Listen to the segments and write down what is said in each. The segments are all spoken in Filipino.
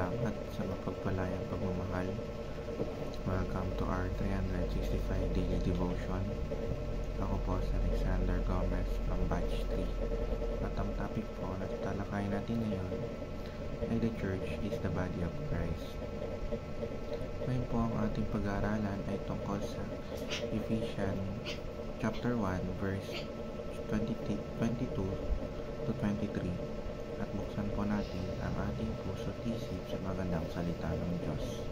salamat sa mapagpalayang pagmamahal. Welcome to our 365 Daily Devotion. Ako po si Alexander Gomez from Batch 3. At ang topic po na tatalakayin natin ngayon ay The Church is the Body of Christ. Ngayon po ang ating pag-aaralan ay tungkol sa Ephesians chapter 1 verse 22 to 23. At buksan po natin ang ating puso at isip sa magandang salita ng Diyos.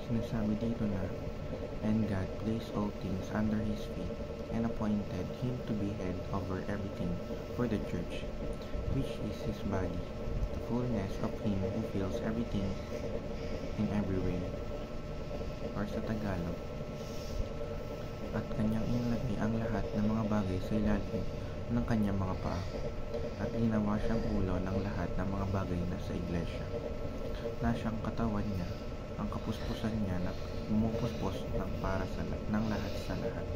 Sinasabi dito na, "And God placed all things under His feet, and appointed Him to be head over everything for the church, which is His body, the fullness of Him who fills everything in every way." Or sa Tagalog, "At Kanyang inilagay ang lahat ng mga bagay sa ilalim ng Kanyang mga paa, at ginawa siyang ulo ng lahat ng mga bagay na sa iglesia, na siyang katawan niya, ang kapuspusan niya na pumupuspos ng lahat sa lahat."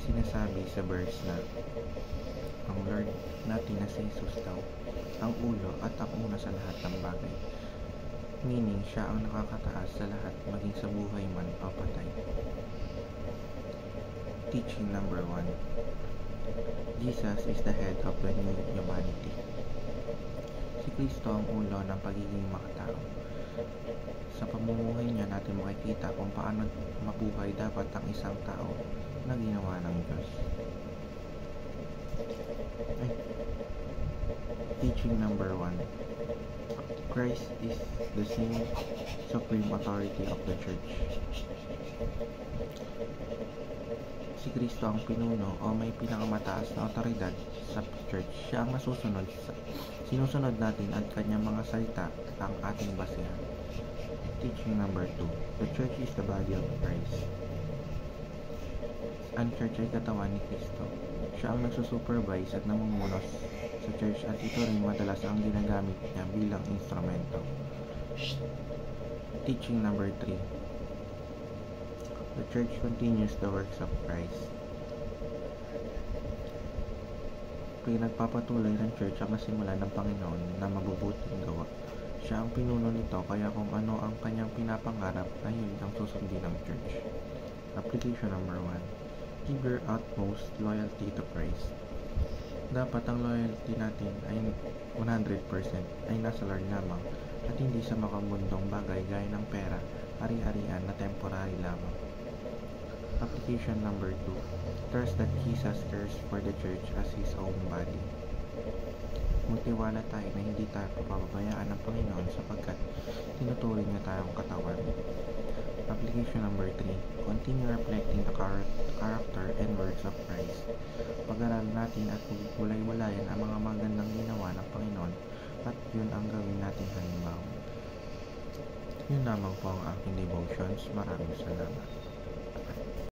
Sinasabi sa verse na ang Lord natin na si Jesus daw ang ulo at ang una sa lahat ng bagay, meaning siya ang nakakataas sa lahat, maging sa buhay man o patay. Teaching number 1. Jesus is the head of the new humanity. Si Kristo ang ulo ng pagiging makatao. Sa pamumuhay niya natin makikita kung paano mabuhay dapat ang isang tao na ginawa ng Diyos. Teaching number 1. Christ is the same supreme authority of the church. Si Kristo ang pinuno o may pinakamataas na otoridad sa church. Siya ang sinusunod natin at kanyang mga salita ang ating basehan. Teaching number 2. The church is the body of Christ. Ang church ay katawan ni Kristo. Siya ang nagsusupervise at namumuno sa church, at ito rin madalas ang ginagamit niya bilang instrumento. Teaching number 3. The church continues the works of Christ. Pinagpapatuloy ng church ang nasimulan ng Panginoon na mabubuting gawa. Siya ang pinuno nito, kaya kung ano ang kanyang pinapangarap ay yun ang susundin ng church. Application number 1. Give your utmost loyalty to Christ. Dapat ang loyalty natin ay 100% ay nasa Lord lamang, at hindi sa makamundong bagay gaya ng pera, ari-arian na temporary lamang. Application number 2. Trust that Jesus cares for the church as His own body. Magtiwala tayo na hindi tayo papabayaan ng Panginoon sapagkat tinuturing niya tayong katawan. Application number 3. Continue reflecting the character and works of Christ. Pag-aralan natin at bulay-walayan ang mga magandang ginawa ng Panginoon, at yun ang gawin natin halimbawa. Yun lamang po ang aking devotions. Maraming salamat.